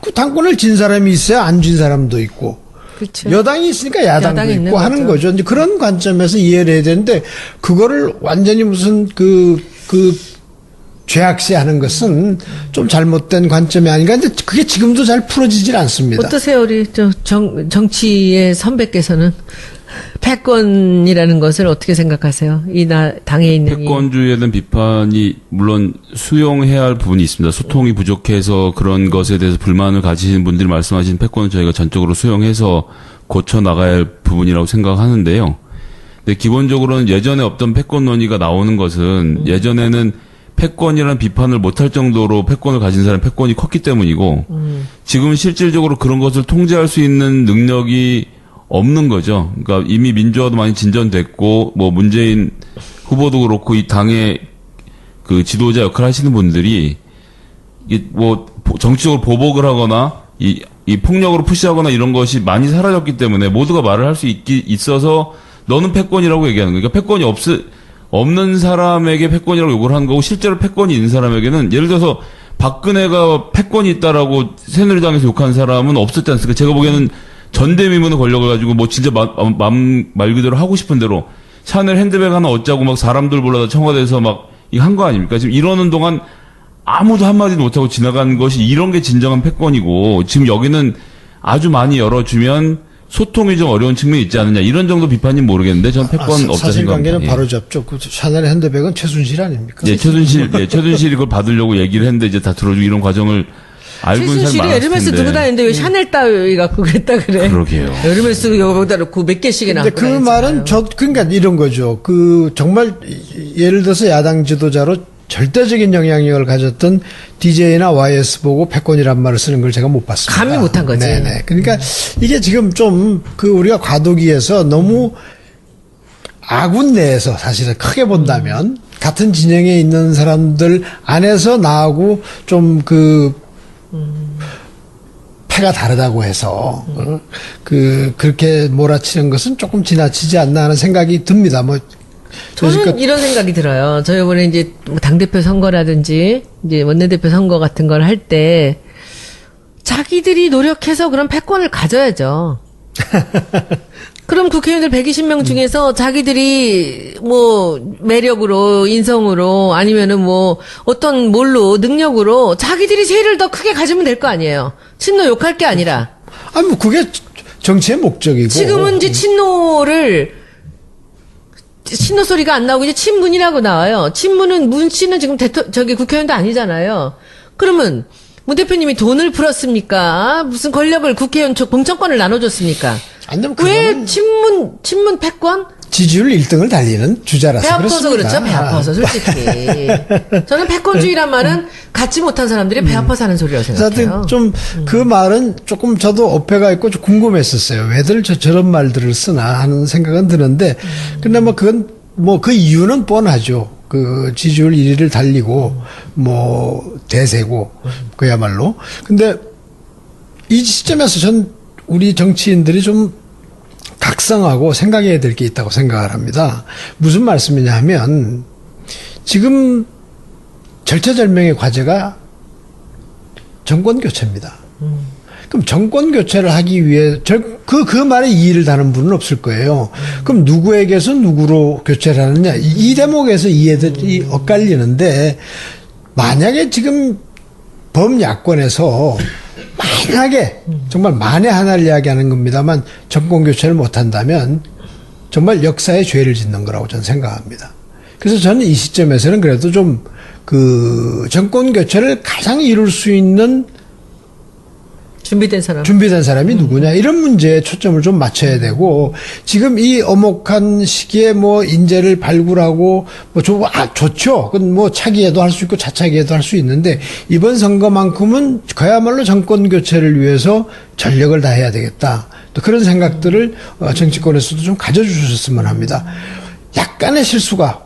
그 당권을 진 사람이 있어야 안 진 사람도 있고
그쵸.
여당이 있으니까 야당도
야당이
있고 하는 거죠. 이제 그런 관점에서 이해를 해야 되는데 그거를 완전히 무슨 죄악시하는 것은 좀 잘못된 관점이 아닌가. 근데 그게 지금도 잘 풀어지질 않습니다.
어떠세요, 우리 정치의 선배께서는 패권이라는 것을 어떻게 생각하세요? 당에 있는
패권주의에 대한 비판이 물론 수용해야 할 부분이 있습니다. 소통이 부족해서 그런 것에 대해서 불만을 가지시는 분들이 말씀하신 패권은 저희가 전적으로 수용해서 고쳐 나가야 할 부분이라고 생각하는데요. 근데 기본적으로는 예전에 없던 패권 논의가 나오는 것은 예전에는 패권이라는 비판을 못할 정도로 패권을 가진 사람이 패권이 컸기 때문이고 지금 실질적으로 그런 것을 통제할 수 있는 능력이 없는 거죠. 그러니까 이미 민주화도 많이 진전됐고 뭐 문재인 후보도 그렇고 이 당의 그 지도자 역할을 하시는 분들이 뭐 정치적으로 보복을 하거나 이 폭력으로 푸시하거나 이런 것이 많이 사라졌기 때문에 모두가 말을 할 수 있어서 너는 패권이라고 얘기하는 거예요. 그러니까 패권이 없는 사람에게 패권이라고 욕을 하는 거고 실제로 패권이 있는 사람에게는 예를 들어서 박근혜가 패권이 있다라고 새누리당에서 욕한 사람은 없었지 않습니까? 제가 보기에는 전대미문의 권력을 가지고 뭐 진짜 말 그대로 하고 싶은 대로 샤넬 핸드백 하나 얻자고 막 사람들 불러다 청와대에서 막 이거 한 거 아닙니까? 지금 이러는 동안 아무도 한마디도 못하고 지나간 것이 이런 게 진정한 패권이고 지금 여기는 아주 많이 열어주면 소통이 좀 어려운 측면이 있지 않느냐 이런 정도 비판이 모르겠는데 전 패권 없다 생각합니다.
사실관계는 바로 잡죠. 그 샤넬 핸드백은 최순실 아닙니까?
예, 최순실이 그걸 받으려고 얘기를 했는데 이제 다 들어주고 이런 과정을 알고 있는 사람이
최순실이
많았을
에르메스
텐데.
두고 다니는데 왜 샤넬 따위 갖고 그랬다 그래?
그러게요.
에르메스 여기다 놓고 몇 개씩이나
근데
갖고
그
다니잖아요.
말은 그러니까 이런 거죠. 정말 예를 들어서 야당 지도자로 절대적인 영향력을 가졌던 DJ나 YS 보고 패권이란 말을 쓰는 걸 제가 못 봤습니다.
감히 못한 거지.
네네. 그러니까 이게 지금 좀 우리가 과도기에서 너무 아군 내에서 사실은 크게 본다면 같은 진영에 있는 사람들 안에서 나하고 좀 패가 다르다고 해서 그렇게 몰아치는 것은 조금 지나치지 않나 하는 생각이 듭니다. 뭐
저는 이런 생각이 들어요. 저 이번에 이제 당대표 선거라든지 이제 원내대표 선거 같은 걸 할 때 자기들이 노력해서 그런 패권을 가져야죠. 그럼 국회의원들 120명 중에서 자기들이 뭐 매력으로 인성으로 아니면은 뭐 어떤 능력으로 자기들이 세를 더 크게 가지면 될 거 아니에요. 친노 욕할 게 아니라.
아니 뭐 그게 정치의 목적이고.
지금은 이제 친노 소리가 안 나오고 이제 친문이라고 나와요. 친문은 문 씨는 지금 저기 국회의원도 아니잖아요. 그러면 문 대표님이 돈을 풀었습니까? 무슨 권력을 국회의원 공천권을 나눠줬습니까?
안 되면
왜 친문 패권?
지지율 1등을 달리는 주자라서
배 아파서
그렇습니다.
그렇죠. 배 아파서 솔직히. 저는 패권주의란 말은 갖지 못한 사람들이 배 아파서 하는 소리라고 생각해요.
하여튼 좀 그 말은 조금 저도 어폐가 있고 좀 궁금했었어요. 왜들 저런 말들을 쓰나 하는 생각은 드는데 근데 뭐 그건 뭐 그 이유는 뻔하죠. 그 지지율 1위를 달리고 뭐 대세고 그야말로. 근데 이 시점에서 전 우리 정치인들이 좀 각성하고 생각해야 될 게 있다고 생각을 합니다. 무슨 말씀이냐 하면 지금 절체절명의 과제가 정권 교체입니다. 그럼 정권 교체를 하기 위해 그 말에 이의를 다는 분은 없을 거예요. 그럼 누구에게서 누구로 교체를 하느냐 이 대목에서 이해들이 엇갈리는데 만약에 지금 범야권에서 만약에 정말 만에 하나를 이야기하는 겁니다만 정권 교체를 못한다면 정말 역사에 죄를 짓는 거라고 저는 생각합니다. 그래서 저는 이 시점에서는 그래도 좀 그 정권 교체를 가장 이룰 수 있는
준비된 사람이
누구냐 이런 문제에 초점을 좀 맞춰야 되고 지금 이 엄혹한 시기에 뭐 인재를 발굴하고 뭐 좋죠. 그건 뭐 차기에도 할 수 있고 차차기에도 할 수 있는데 이번 선거만큼은 그야말로 정권 교체를 위해서 전력을 다해야 되겠다. 또 그런 생각들을 정치권에서도 좀 가져주셨으면 합니다. 약간의 실수가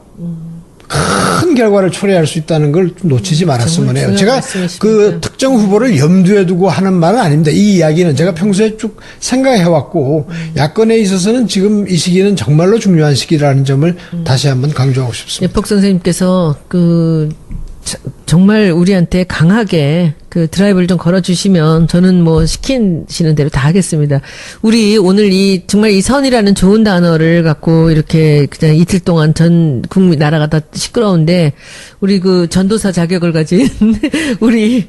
큰 결과를 초래할 수 있다는 걸 좀 놓치지 말았으면 해요. 제가 그 특정 후보를 염두에 두고 하는 말은 아닙니다. 이 이야기는 제가 평소에 쭉 생각해왔고 야권에 있어서는 지금 이 시기는 정말로 중요한 시기라는 점을 다시 한번 강조하고 싶습니다.
예폭 선생님께서 정말 우리한테 강하게 그 드라이브를 좀 걸어주시면 저는 뭐 시키시는 대로 다 하겠습니다. 우리 오늘 정말 이 선이라는 좋은 단어를 갖고 이렇게 그냥 이틀 동안 전 국민 나라가 다 시끄러운데 우리 그 전도사 자격을 가진 우리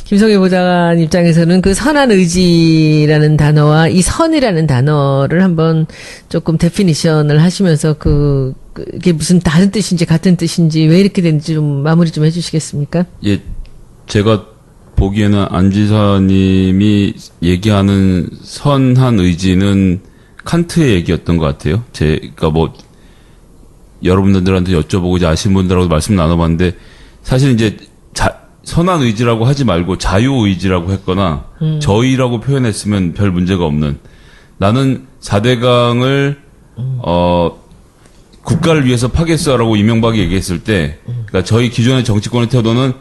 김성애 보좌관 입장에서는 그 선한 의지라는 단어와 이 선이라는 단어를 한번 조금 데피니션을 하시면서 이게 무슨 다른 뜻인지 같은 뜻인지 왜 이렇게 되는지 좀 마무리 좀 해주시겠습니까?
예, 제가 보기에는 안 지사님이 얘기하는 선한 의지는 칸트의 얘기였던 것 같아요. 제가 뭐 여러분들한테 여쭤보고 이제 아시는 분들하고 말씀 나눠봤는데 사실 이제 선한 의지라고 하지 말고 자유의지라고 했거나 저의라고 표현했으면 별 문제가 없는 나는 4대강을 국가를 위해서 파겠어라고 이명박이 얘기했을 때 그러니까 저희 기존의 정치권의 태도는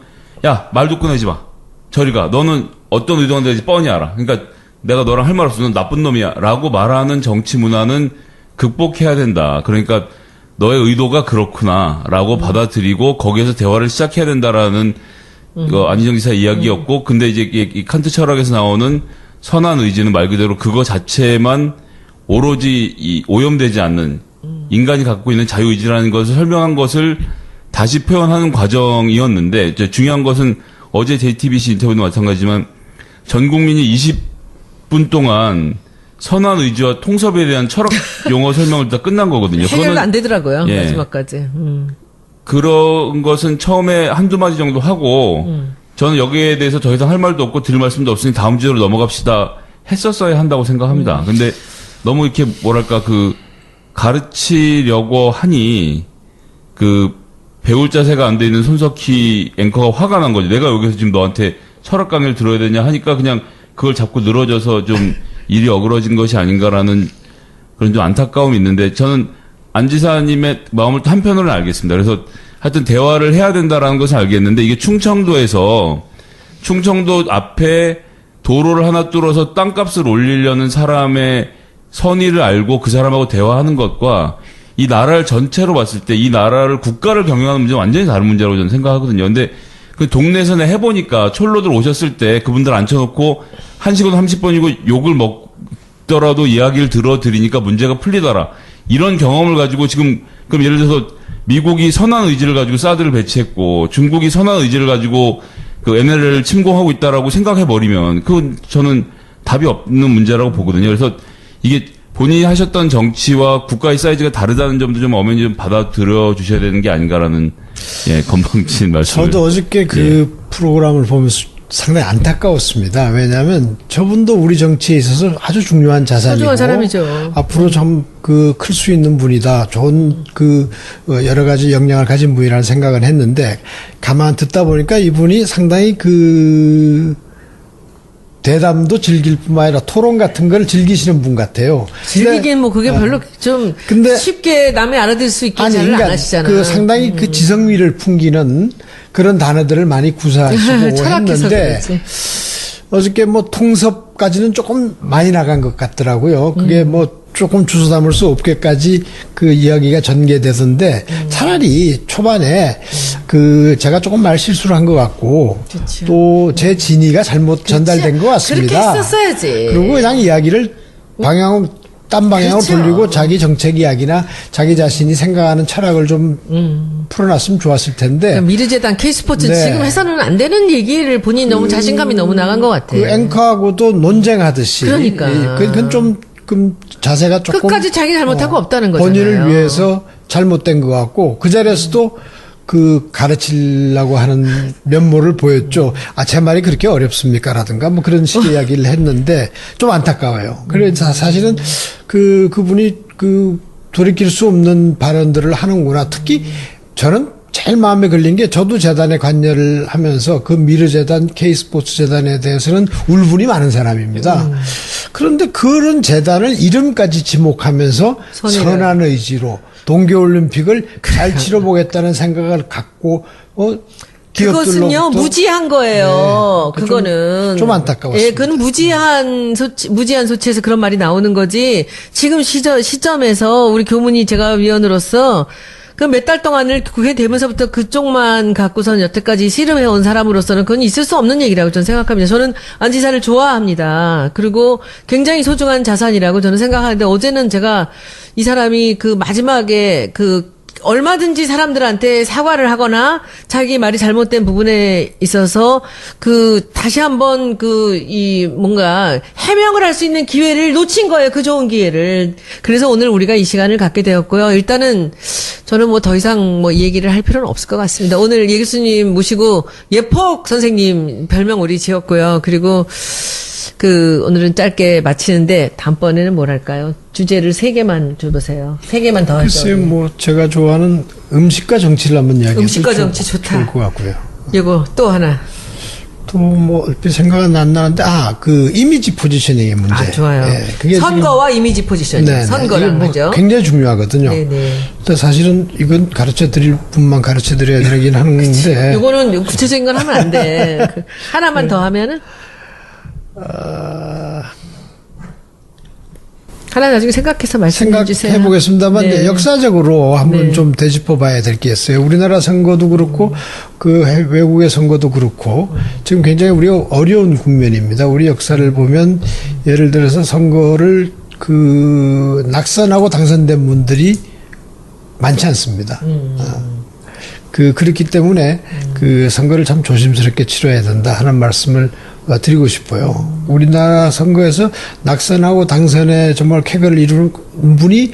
야 말도 꺼내지 마. 저리 가. 너는 어떤 의도가 되는지 뻔히 알아. 그러니까 내가 너랑 할 말 없어. 넌 나쁜 놈이야. 라고 말하는 정치 문화는 극복해야 된다. 그러니까 너의 의도가 그렇구나. 라고 받아들이고 거기에서 대화를 시작해야 된다라는 안희정 지사 이야기였고 근데 이제 이 칸트 철학에서 나오는 선한 의지는 말 그대로 그거 자체만 오로지 오염되지 않는 인간이 갖고 있는 자유의지라는 것을 설명한 것을 다시 표현하는 과정이었는데 중요한 것은 어제 JTBC 인터뷰도 마찬가지지만 전 국민이 20분 동안 선한 의지와 통섭에 대한 철학 용어 설명을 다 끝난 거거든요.
해결도 안 되더라고요.
예.
마지막까지.
그런 것은 처음에 한두 마디 정도 하고 저는 여기에 대해서 더 이상 할 말도 없고 드릴 말씀도 없으니 다음 주제로 넘어갑시다 했었어야 한다고 생각합니다. 근데 너무 이렇게 뭐랄까 가르치려고 하니 배울 자세가 안 돼 있는 손석희 앵커가 화가 난 거지. 내가 여기서 지금 너한테 철학 강의를 들어야 되냐 하니까 그냥 그걸 자꾸 늘어져서 좀 일이 어그러진 것이 아닌가라는 그런 좀 안타까움이 있는데 저는 안 지사님의 마음을 또 한편으로는 알겠습니다. 그래서 하여튼 대화를 해야 된다라는 것을 알겠는데 이게 충청도 앞에 도로를 하나 뚫어서 땅값을 올리려는 사람의 선의를 알고 그 사람하고 대화하는 것과 이 나라를 전체로 봤을 때 이 나라를 국가를 경영하는 문제는 완전히 다른 문제라고 저는 생각하거든요. 근데 그 동네에서 해보니까 촐로들 오셨을 때 그분들 앉혀놓고 1시간 30분이고 욕을 먹더라도 이야기를 들어드리니까 문제가 풀리더라. 이런 경험을 가지고 지금 그럼 예를 들어서 미국이 선한 의지를 가지고 사드를 배치했고 중국이 선한 의지를 가지고 NLL을 침공하고 있다라고 생각해버리면 그건 저는 답이 없는 문제라고 보거든요. 그래서 이게 본인이 하셨던 정치와 국가의 사이즈가 다르다는 점도 좀 어머니 좀 받아들여 주셔야 되는 게 아닌가라는 건방진 말씀을.
저도 어저께 그 프로그램을 보면서 상당히 안타까웠습니다. 왜냐하면 저분도 우리 정치에 있어서 아주 중요한 자산이고
소중한 사람이죠.
앞으로 좀 클 수 있는 분이다. 좋은 여러 가지 역량을 가진 분이라는 생각을 했는데 가만 듣다 보니까 이분이 상당히 대담도 즐길 뿐만 아니라 토론 같은 걸 즐기시는 분 같아요.
즐기기엔 뭐 그게 별로 좀
근데
쉽게 남이 알아들을 수 있게 잘은 안 하시잖아요.
상당히 그 지성미를 풍기는 그런 단어들을 많이 구사하시고
철학해서
했는데
그렇지.
어저께 뭐 통섭까지는 조금 많이 나간 것 같더라고요. 그게 뭐 조금 주워 담을 수 없게까지 그 이야기가 전개되던데 차라리 초반에 제가 조금 말 실수를 한 것 같고
그렇죠.
또 제 진위가 잘못 전달된 것 같습니다.
그렇게 했었어야지.
그리고 그냥 이야기를 딴 방향으로
그렇죠.
돌리고 자기 정책 이야기나 자기 자신이 생각하는 철학을 좀 풀어놨으면 좋았을 텐데.
그러니까 미르재단 K스포츠
네.
지금 해서는 안 되는 얘기를 본인이 너무 자신감이 너무 나간 것 같아요.
앵커하고도 논쟁하듯이.
그러니까.
그건 좀 자세가 조금.
끝까지 자기 잘못하고 없다는 거잖아요.
본인을 위해서 잘못된 것 같고 그 자리에서도 가르치려고 하는 면모를 보였죠. 제 말이 그렇게 어렵습니까? 라든가 뭐 그런 식의 이야기를 했는데 좀 안타까워요. 그래서 사실은 그분이 돌이킬 수 없는 발언들을 하는구나. 특히 저는 제일 마음에 걸린 게 저도 재단에 관여를 하면서 미르재단, K스포츠 재단에 대해서는 울분이 많은 사람입니다. 그런데 그런 재단을 이름까지 지목하면서 선한 의지로 동계올림픽을 잘 치러보겠다는 생각을 갖고
그것은요 무지한 거예요.
네,
그거는
좀 안타까웠습니다.
예, 그건 무지한 소치에서 그런 말이 나오는 거지. 지금 시점에서 우리 교문이 제가 위원으로서 그 몇 달 동안을 그게 되면서부터 그쪽만 갖고선 여태까지 씨름해온 사람으로서는 그건 있을 수 없는 얘기라고 저는 생각합니다. 저는 안 지사를 좋아합니다. 그리고 굉장히 소중한 자산이라고 저는 생각하는데 어제는 제가 이 사람이 마지막에 얼마든지 사람들한테 사과를 하거나 자기 말이 잘못된 부분에 있어서 다시 한번 뭔가 해명을 할 수 있는 기회를 놓친 거예요. 그 좋은 기회를. 그래서 오늘 우리가 이 시간을 갖게 되었고요. 일단은 저는 뭐 더 이상 이 얘기를 할 필요는 없을 것 같습니다. 오늘 예 교수님 모시고 예폭 선생님 별명 우리 지었고요. 그리고 오늘은 짧게 마치는데 다음번에는 뭘 할까요? 주제를 3개만 줘보세요. 3개만 더 하죠.
글쎄요, 제가 좋아하는 음식과 정치를 한번 이야기해도
음식과 정치 좋다.
좋을 것 같고요.
이거 또 하나.
또 얼핏 생각은 안 나는데 이미지 포지셔닝의 문제.
좋아요.
그게
선거와 이미지 포지셔닝.
네,
선거랑 하죠.
굉장히 중요하거든요.
네네.
근데 사실은 이건 가르쳐 드릴 분만 가르쳐 드려야 되긴 하는데.
이거는 구체적인 건 하면 안 돼. 하나만 더 하면은 하나 나중에 생각해서 말씀해 주세요.
생각해 보겠습니다만
네.
역사적으로 한번
네.
좀 되짚어 봐야 될 게 있어요. 우리나라 선거도 그렇고 외국의 선거도 그렇고 지금 굉장히 우리가 어려운 국면입니다. 우리 역사를 보면 예를 들어서 선거를 낙선하고 당선된 분들이 많지 않습니다. 그렇기 때문에 선거를 참 조심스럽게 치러야 된다 하는 말씀을 드리고 싶어요. 우리나라 선거에서 낙선하고 당선에 정말 쾌거를 이루는 분이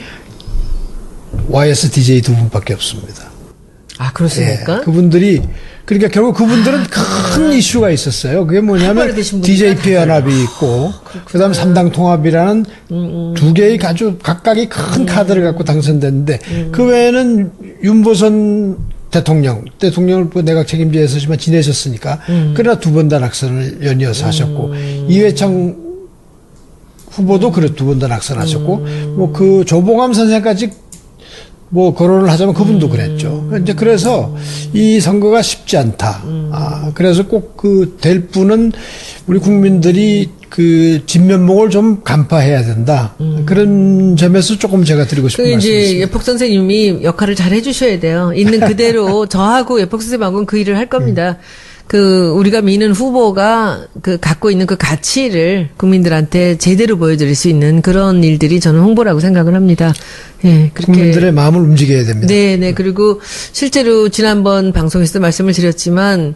YSDJ 2분밖에 없습니다.
그렇습니까?
그분들이 그러니까 결국 그분들은 큰 이슈가 있었어요. 그게 뭐냐면 DJP 연합이 있고 그다음에 3당 통합이라는 두 개의 아주 각각의 큰 카드를 갖고 당선됐는데 그 외에는 윤보선 대통령을 내각 책임자였지만 지내셨으니까 그러나 2번 다 낙선을 연이어서 하셨고 이회창 후보도 그래 2번 다 낙선하셨고 조봉암 선생까지 거론을 하자면 그분도 그랬죠. 이제 그래서 이 선거가 쉽지 않다. 그래서 꼭 될 분은 우리 국민들이 진면목을 좀 간파해야 된다. 그런 점에서 조금 제가 드리고 싶은 말씀이
이제
있습니다.
예폭 선생님이 역할을 잘 해주셔야 돼요. 있는 그대로 저하고 예폭 선생님하고는 그 일을 할 겁니다. 우리가 미는 후보가 갖고 있는 가치를 국민들한테 제대로 보여드릴 수 있는 그런 일들이 저는 홍보라고 생각을 합니다. 예, 그렇게.
국민들의 마음을 움직여야 됩니다.
네. 그리고 실제로 지난번 방송에서도 말씀을 드렸지만,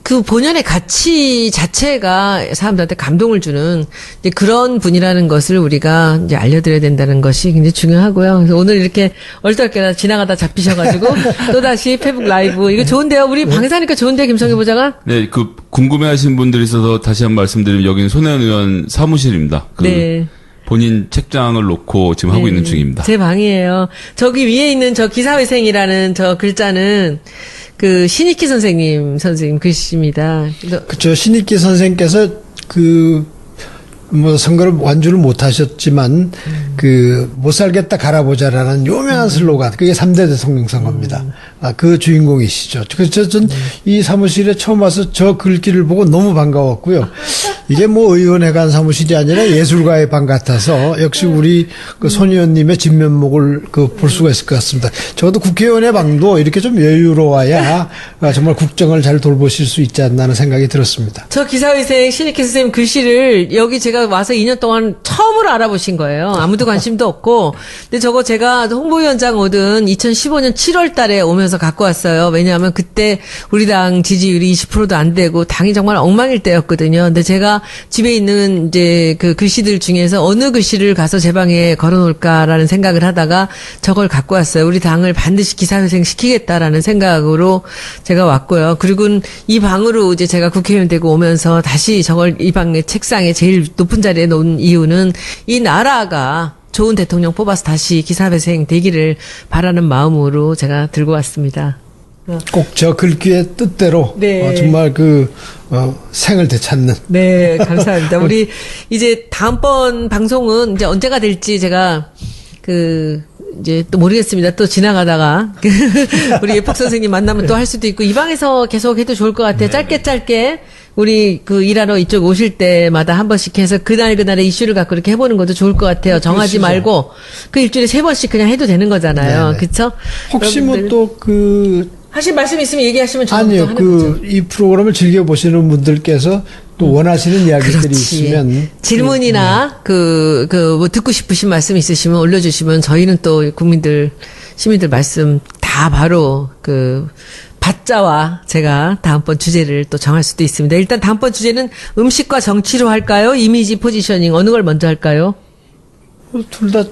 그 본연의 가치 자체가 사람들한테 감동을 주는 이제 그런 분이라는 것을 우리가 이제 알려드려야 된다는 것이 굉장히 중요하고요. 그래서 오늘 이렇게 얼떨결에 지나가다 잡히셔가지고 또다시 페북 라이브 이거 좋은데요. 우리 방에서 하니까 좋은데요, 김성희 보좌관?
네, 그 궁금해하신 분들이 있어서 다시 한번 말씀드리면 여기는 손혜원 의원 사무실입니다. 그
네.
본인 책장을 놓고 지금 하고 있는 중입니다.
제 방이에요. 저기 위에 있는 저 기사회생이라는 저 글자는 그 신익희 선생님 글씨입니다.
그렇죠. 신익기 선생께서 뭐 선거를 완주를 못 하셨지만 못 살겠다 갈아보자라는 유명한 슬로건 그게 3대 대통령 선거입니다. 그 주인공이시죠. 그래서 전 이 사무실에 처음 와서 저 글귀를 보고 너무 반가웠고요. 이게 뭐 의원회관 사무실이 아니라 예술가의 방 같아서 역시 우리 그 손 의원님의 진면목을 볼 수가 있을 것 같습니다. 적어도 국회의원의 방도 이렇게 좀 여유로워야 정말 국정을 잘 돌보실 수 있지 않나 하는 생각이 들었습니다.
저 기사회생 신익희 선생님 글씨를 여기 제가 와서 2년 동안 처음으로 알아보신 거예요. 아무도 관심도 없고. 근데 저거 제가 홍보위원장 오든 2015년 7월 달에 오면서 갖고 왔어요. 왜냐하면 그때 우리 당 지지율이 20%도 안 되고 당이 정말 엉망일 때였거든요. 근데 제가 집에 있는 이제 그 글씨들 중에서 어느 글씨를 가서 제 방에 걸어놓을까라는 생각을 하다가 저걸 갖고 왔어요. 우리 당을 반드시 기사회생 시키겠다라는 생각으로 제가 왔고요. 그리고 이 방으로 이제 제가 국회의원 되고 오면서 다시 저걸 이 방의 책상에 제일 높은 자리에 놓은 이유는 이 나라가 좋은 대통령 뽑아서 다시 기사회생 되기를 바라는 마음으로 제가 들고 왔습니다.
꼭 저 글귀의 뜻대로
네.
정말 생을 되찾는.
네, 감사합니다. 우리 이제 다음번 방송은 이제 언제가 될지 제가 이제 또 모르겠습니다. 또 지나가다가 우리 예폭 선생님 만나면 또 할 수도 있고 이 방에서 계속 해도 좋을 것 같아요. 짧게 우리 일하러 이쪽 오실 때마다 한 번씩 해서 그날의 이슈를 갖고 이렇게 해보는 것도 좋을 것 같아요. 정하지
그러시죠.
말고 일주일에 3번씩 그냥 해도 되는 거잖아요.
네네.
그렇죠?
혹시 뭐 또
하실 말씀 있으면 얘기하시면 저는 또
아니요,
하는 거죠.
이 프로그램을 즐겨보시는 분들께서 또 원하시는 이야기들이
그렇지.
있으면.
질문이나 뭐 듣고 싶으신 말씀 있으시면 올려주시면 저희는 또 시민들 말씀 다 바로 받자와 제가 다음번 주제를 또 정할 수도 있습니다. 일단 다음번 주제는 음식과 정치로 할까요? 이미지 포지셔닝 어느 걸 먼저 할까요?
둘 다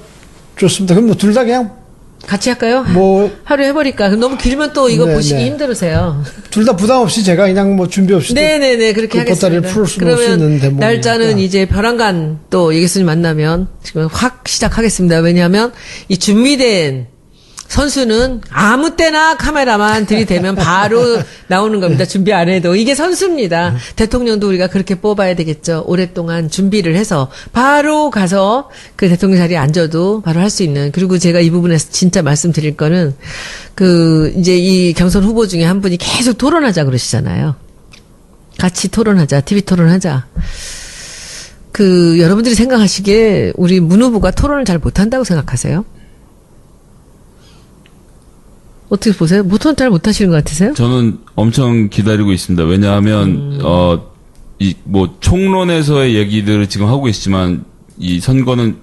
좋습니다. 그럼 둘 다 그냥
같이 할까요? 하루 해버릴까? 그럼 너무 길면 또 이거
네,
보시기
네.
힘들으세요.
둘 다 부담 없이 제가 그냥 준비 없이.
네네네, 그렇게 하겠습니다.
보따리를 풀 수는 없이 있는
그러면
대목이니까.
날짜는 이제 벼랑간 또 예수님 만나면 지금 확 시작하겠습니다. 왜냐하면 이 준비된 선수는 아무 때나 카메라만 들이대면 바로 나오는 겁니다. 준비 안 해도. 이게 선수입니다. 대통령도 우리가 그렇게 뽑아야 되겠죠. 오랫동안 준비를 해서 바로 가서 그 대통령 자리에 앉아도 바로 할 수 있는. 그리고 제가 이 부분에서 진짜 말씀드릴 거는 이제 이 경선 후보 중에 한 분이 계속 토론하자 그러시잖아요. 같이 토론하자. TV 토론하자. 여러분들이 생각하시기에 우리 문 후보가 토론을 잘 못한다고 생각하세요? 어떻게 보세요? 보통 잘 못하시는 것 같으세요?
저는 엄청 기다리고 있습니다. 왜냐하면 총론에서의 얘기들을 지금 하고 계시지만 이 선거는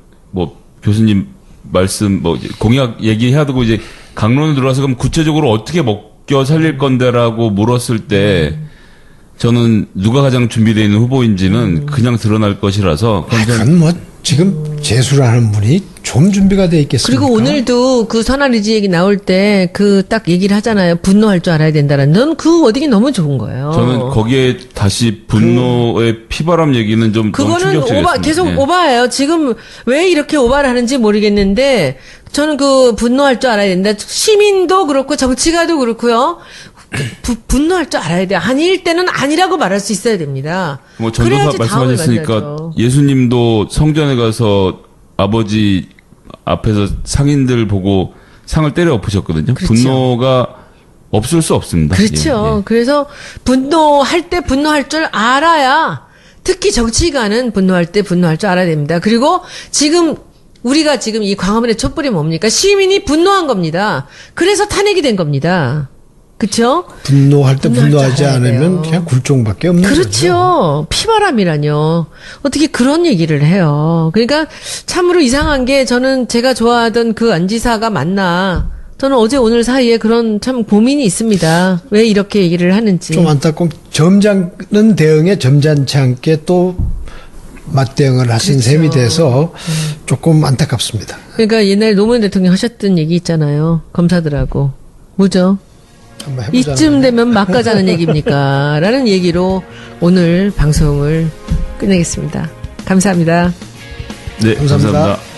교수님 말씀 공약 얘기해야 되고 이제 강론에 들어와서 그럼 구체적으로 어떻게 먹여 살릴 건데라고 물었을 때 저는 누가 가장 준비되어 있는 후보인지는 그냥 드러날 것이라서
그건 지금 재수라는 분이 좀 준비가 돼 있겠습니까?
그리고 오늘도 선한 의지 얘기 나올 때 딱 얘기를 하잖아요. 분노할 줄 알아야 된다는. 넌 어디기 너무 좋은 거예요.
저는 거기에 다시 분노의 피바람 얘기는 좀 너무
그거는
충격적이었습니다.
계속
예.
오바예요. 지금 왜 이렇게 오바를 하는지 모르겠는데 저는 분노할 줄 알아야 된다. 시민도 그렇고 정치가도 그렇고요. 분노할 줄 알아야 돼요. 아닐 때는 아니라고 말할 수 있어야 됩니다.
전도사
그래야지 다음을
말씀하셨으니까
만나죠.
예수님도 성전에 가서 아버지 앞에서 상인들 보고 상을 때려 엎으셨거든요.
그렇죠.
분노가 없을 수 없습니다.
그렇죠.
예, 예.
그래서 분노할 때 분노할 줄 알아야 특히 정치가는 분노할 때 분노할 줄 알아야 됩니다. 그리고 우리가 지금 이 광화문의 촛불이 뭡니까? 시민이 분노한 겁니다. 그래서 탄핵이 된 겁니다. 그렇죠?
분노할 때
분노할
분노하지
줄 알아야
않으면
돼요.
그냥 굴종밖에 없는 거죠.
그렇죠. 피바람이라뇨. 어떻게 그런 얘기를 해요. 그러니까 참으로 이상한 게 저는 제가 좋아하던 그 안지사가 맞나 저는 어제 오늘 사이에 그런 참 고민이 있습니다. 왜 이렇게 얘기를 하는지.
좀 안타까운 점잖은 대응에 점잖지 않게 또 맞대응을 하신
그렇죠.
셈이 돼서 조금 안타깝습니다.
그러니까 옛날 노무현 대통령 하셨던 얘기 있잖아요. 검사들하고. 뭐죠?
한번 해보자는
이쯤 되면 막 가자는 얘기입니까? 라는 얘기로 오늘 방송을 끝내겠습니다. 감사합니다.
네,
감사합니다.
감사합니다.